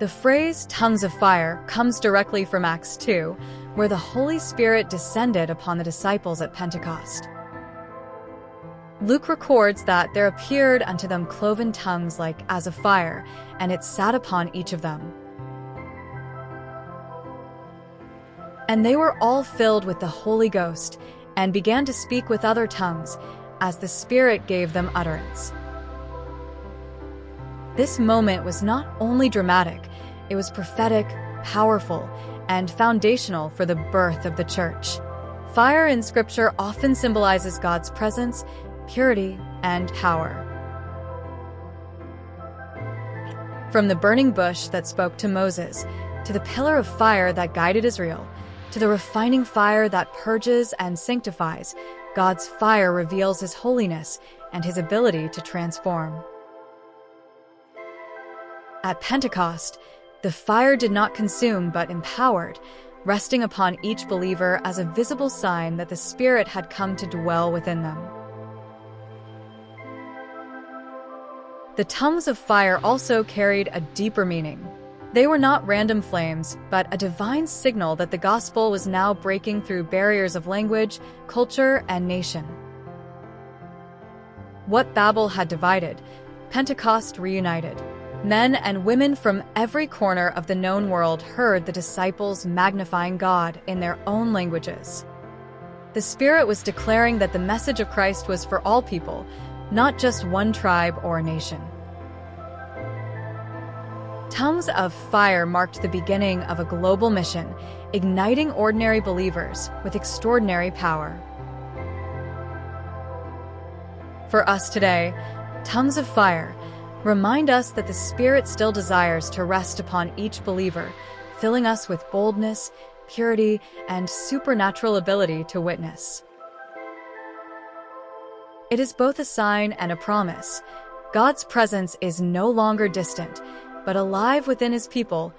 The phrase tongues of fire comes directly from Acts 2, where the Holy Spirit descended upon the disciples at Pentecost. Luke records that there appeared unto them cloven tongues like as of fire, and it sat upon each of them. And they were all filled with the Holy Ghost, and began to speak with other tongues, as the Spirit gave them utterance. This moment was not only dramatic, it was prophetic, powerful, and foundational for the birth of the church. Fire in Scripture often symbolizes God's presence, purity, and power. From the burning bush that spoke to Moses, to the pillar of fire that guided Israel, to the refining fire that purges and sanctifies, God's fire reveals His holiness and His ability to transform. At Pentecost, the fire did not consume but empowered, resting upon each believer as a visible sign that the Spirit had come to dwell within them. The tongues of fire also carried a deeper meaning. They were not random flames, but a divine signal that the gospel was now breaking through barriers of language, culture, and nation. What Babel had divided, Pentecost reunited. Men and women from every corner of the known world heard the disciples magnifying God in their own languages. The Spirit was declaring that the message of Christ was for all people, not just one tribe or nation. Tongues of fire marked the beginning of a global mission, igniting ordinary believers with extraordinary power. For us today, tongues of fire remind us that the Spirit still desires to rest upon each believer, filling us with boldness, purity, and supernatural ability to witness. It is both a sign and a promise. God's presence is no longer distant, but alive within His people,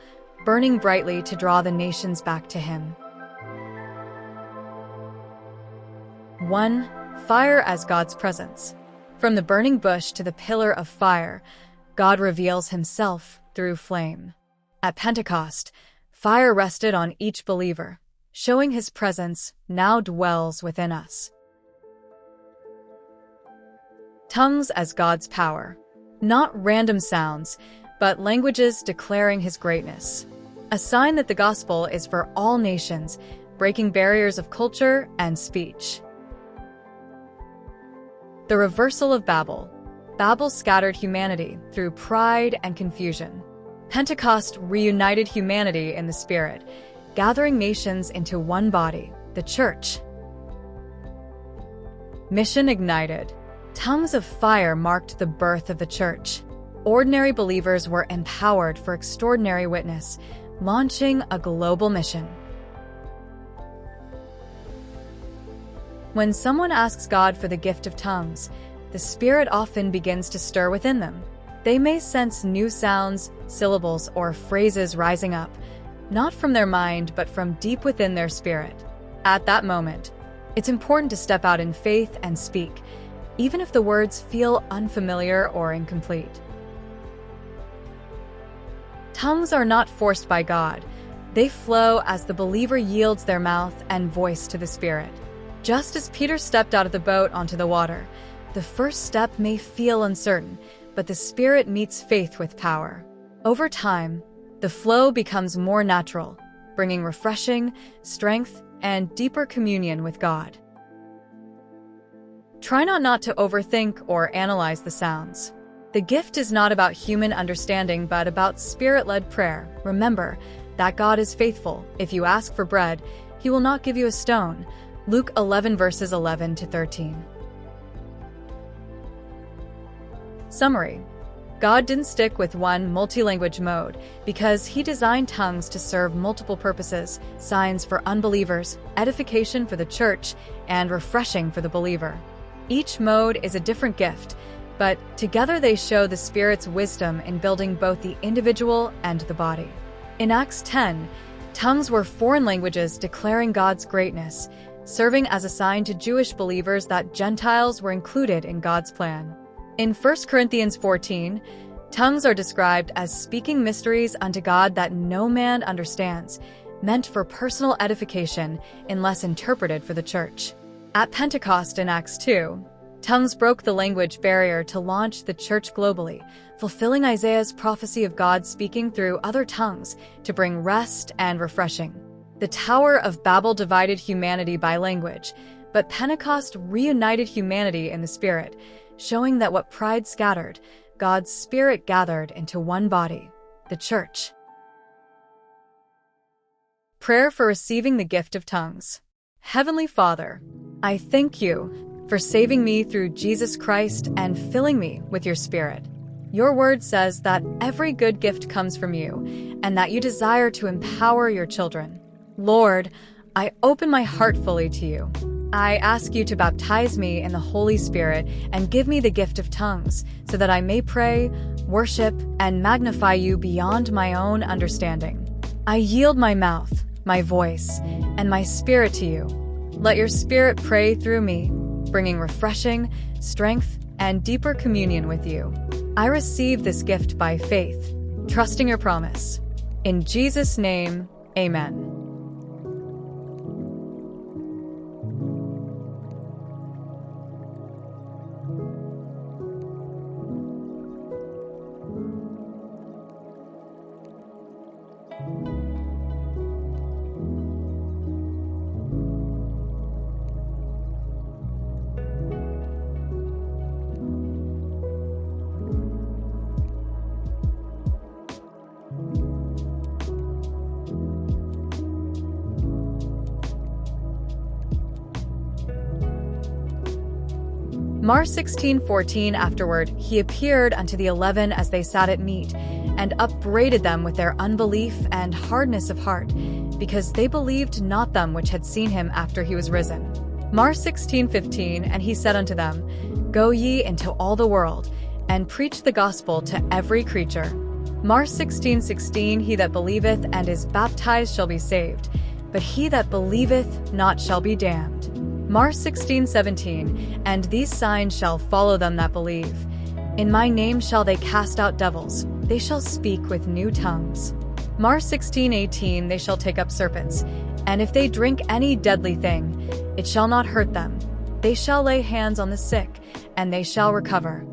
burning brightly to draw the nations back to Him. 1. Fire as God's presence. From the burning bush to the pillar of fire, God reveals Himself through flame. At Pentecost, fire rested on each believer, showing His presence now dwells within us. Tongues as God's power. Not random sounds, but languages declaring His greatness. A sign that the gospel is for all nations, breaking barriers of culture and speech. The reversal of Babel. Babel scattered humanity through pride and confusion. Pentecost reunited humanity in the Spirit, gathering nations into one body, the Church. Mission ignited. Tongues of fire marked the birth of the Church. Ordinary believers were empowered for extraordinary witness, launching a global mission. When someone asks God for the gift of tongues, the Spirit often begins to stir within them. They may sense new sounds, syllables, or phrases rising up, not from their mind but from deep within their spirit. At that moment, it's important to step out in faith and speak, even if the words feel unfamiliar or incomplete. Tongues are not forced by God. They flow as the believer yields their mouth and voice to the Spirit. Just as Peter stepped out of the boat onto the water, the first step may feel uncertain, but the Spirit meets faith with power. Over time, the flow becomes more natural, bringing refreshing, strength, and deeper communion with God. Try not to overthink or analyze the sounds. The gift is not about human understanding but about Spirit-led prayer. Remember that God is faithful. If you ask for bread, He will not give you a stone. Luke 11 verses 11 to 13. Summary. God didn't stick with one multi-language mode because He designed tongues to serve multiple purposes: signs for unbelievers, edification for the church, and refreshing for the believer. Each mode is a different gift, but together they show the Spirit's wisdom in building both the individual and the body. In Acts 10, tongues were foreign languages declaring God's greatness, serving as a sign to Jewish believers that Gentiles were included in God's plan. In 1 Corinthians 14, Tongues are described as speaking mysteries unto God that no man understands, meant for personal edification unless interpreted for the church. At Pentecost in Acts 2, tongues broke the language barrier to launch the church globally, fulfilling Isaiah's prophecy of God speaking through other tongues to bring rest and refreshing. The Tower of Babel divided humanity by language, but Pentecost reunited humanity in the Spirit, showing that what pride scattered, God's Spirit gathered into one body, the church. Prayer for receiving the gift of tongues. Heavenly Father, I thank you for saving me through Jesus Christ and filling me with your Spirit. Your word says that every good gift comes from you and that you desire to empower your children. Lord, I open my heart fully to you. I ask you to baptize me in the Holy Spirit and give me the gift of tongues so that I may pray, worship, and magnify you beyond my own understanding. I yield my mouth, my voice, and my spirit to you. Let your Spirit pray through me, bringing refreshing, strength, and deeper communion with you. I receive this gift by faith, trusting your promise. In Jesus' name, amen. Mar 16:14 Afterward, he appeared unto the 11 as they sat at meat, and upbraided them with their unbelief and hardness of heart, because they believed not them which had seen him after he was risen. Mar 16:15 And he said unto them, Go ye into all the world, and preach the gospel to every creature. Mar 16:16 He that believeth and is baptized shall be saved, but he that believeth not shall be damned. Mar 16:17 And these signs shall follow them that believe. In my name shall they cast out devils, they shall speak with new tongues. Mar 16:18 They shall take up serpents, and if they drink any deadly thing, it shall not hurt them. They shall lay hands on the sick, and they shall recover.